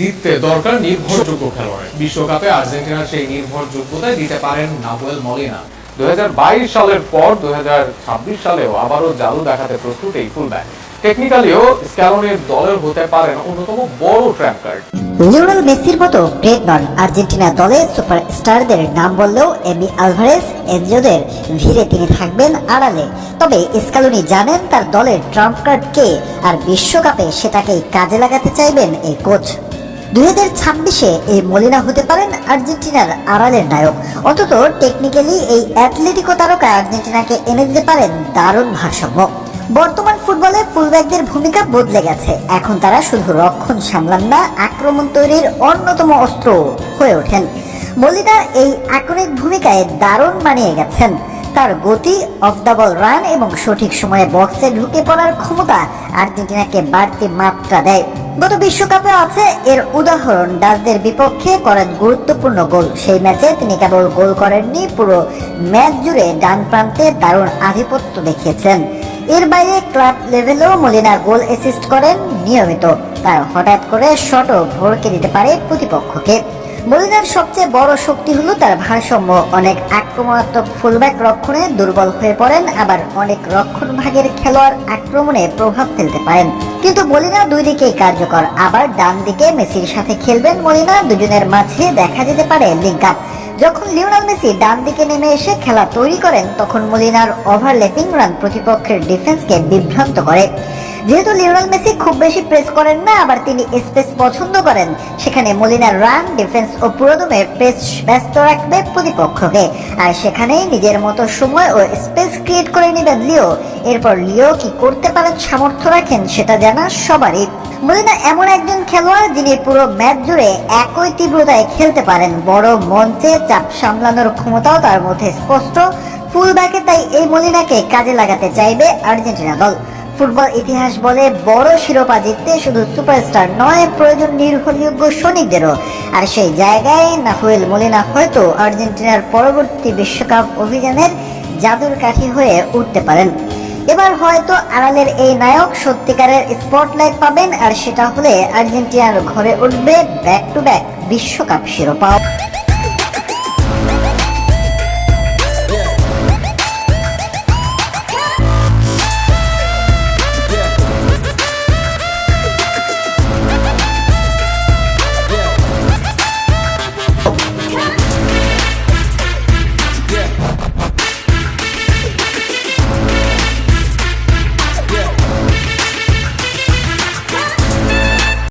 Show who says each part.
Speaker 1: জিততে দরকার নির্ভরযোগ্য খেলোয়াড়। বিশ্বকাপে আর্জেন্টিনার সেই নির্ভরযোগ্যতায় দিতে পারেন নাহুয়েল মলিনা। 2022 সালের পর 2026 সালেও আবারও জাদু দেখাতে প্রস্তুত এই ফুলব্যাক। টেকনিক্যালিও স্ক্যালোনির দলের হতে পারেন অন্যতম বড় ট্র্যাম্প কার্ড।
Speaker 2: লিওনেল মেসির মতো গ্রেট নন আর্জেন্টিনা দলে সুপারস্টারদের নাম বললেও এমি আলভারেজ এনজোদের ভিড়ে তিনি থাকবেন আড়ালে। তবে স্ক্যালোনি জানেন তার দলের ট্রাম্প কার্ড কে, আর বিশ্বকাপে সেটাকেই কাজে লাগাতে চাইবেন এই কোচ। 2026-এ এই মলিনা হতে পারেন আর্জেন্টিনার আড়ালের নায়ক। অন্তত টেকনিক্যালি এই অ্যাথলেটিকো তারকা আর্জেন্টিনাকে এনে দিতে পারেন দারুণ ভারসাম্য। বর্তমান ফুটবলে ফুলব্যাকদের ভূমিকা বদলে গেছে। এখন তারা শুধু রক্ষণ সামলান না, আক্রমণ তৈরির অন্যতম অস্ত্র হয়ে ওঠেন। মলিনা এই আইকনিক ভূমিকায় দারুণ মানিয়ে গেছেন। তার গতি, অফ দ্য বল রান এবং সঠিক সময়ে বক্সে ঢুকে পড়ার ক্ষমতা আর্জেন্টিনাকে বাড়তি মাত্রা দেয়। গত বিশ্বকাপে আছে এর উদাহরণ, ডাচদের বিপক্ষে করেন গুরুত্বপূর্ণ গোল। সেই ম্যাচে তিনি কেবল গোল করেননি, পুরো ম্যাচ জুড়ে ডান প্রান্তে দারুণ আধিপত্য দেখিয়েছেন। এর বাইরে ক্লাব লেভেলেও মলিনা গোল অ্যাসিস্ট করেন নিয়মিত। তার হঠাৎ করে শটও ভড়কে দিতে পারে প্রতিপক্ষকে। মলিনার সবচেয়ে বড় শক্তি হলো তার ভারসাম্য। অনেক আক্রমণাত্মক ফুলব্যাক রক্ষণে দুর্বল হয়ে পড়েন, আবার অনেক রক্ষণ ভাগের খেলোয়াড় আক্রমণে প্রভাব ফেলতে পারেন। কিন্তু মলিনা দুই দিকেই কার্যকর। আবার ডান দিকে মেসির সাথে খেলবেন মলিনা, দুজনের মাঝে দেখা যেতে পারে লিঙ্ক আপ। যখন লিওনেল মেসি ডান দিকে নেমে এসে খেলা তৈরি করেন, তখন মলিনার ওভারল্যাপিং রান প্রতিপক্ষের ডিফেন্সকে বিভ্রান্ত করে। যেহেতু লিওনেল মেসি খুব বেশি প্রেস করেন না, আবার তিনি স্পেস পছন্দ করেন, সেখানে মলিনার রান ডিফেন্স ও পুরোদমে প্রেস ব্যস্ত রাখবে প্রতিপক্ষকে, আর সেখানেই নিজের মতো সময় ও স্পেস ক্রিয়েট করে নেবেন লিও। এরপর লিও কি করতে পারেন, সামর্থ্য রাখেন, সেটা জানা সবারই। মলিনা এমন একজন খেলোয়াড় যিনি পুরো ম্যাচ জুড়ে একই তীব্রতায় খেলতে পারেন। বড় মঞ্চে চাপ সামলানোর ক্ষমতাও তার মধ্যে স্পষ্ট। ফুলব্যাকে তাই এই মলিনাকে কাজে লাগাতে চাইবে আর্জেন্টিনা দল। ফুটবল ইতিহাস বলে, বড় শিরোপা জিততে শুধু সুপারস্টার নয়, প্রয়োজন নির্ভরযোগ্য সৈনিকদেরও। আর সেই জায়গায় নাহুয়েল মলিনা হয়তো আর্জেন্টিনার পরবর্তী বিশ্বকাপ অভিযানের জাদুর কাঠি হয়ে উঠতে পারেন। এবার হয়তো আড়ালের এই নায়ক সত্যিকারের স্পটলাইট পাবেন, আর সেটা হলে আর্জেন্টিনার ঘরে উঠবে ব্যাক টু ব্যাক বিশ্বকাপ শিরোপা।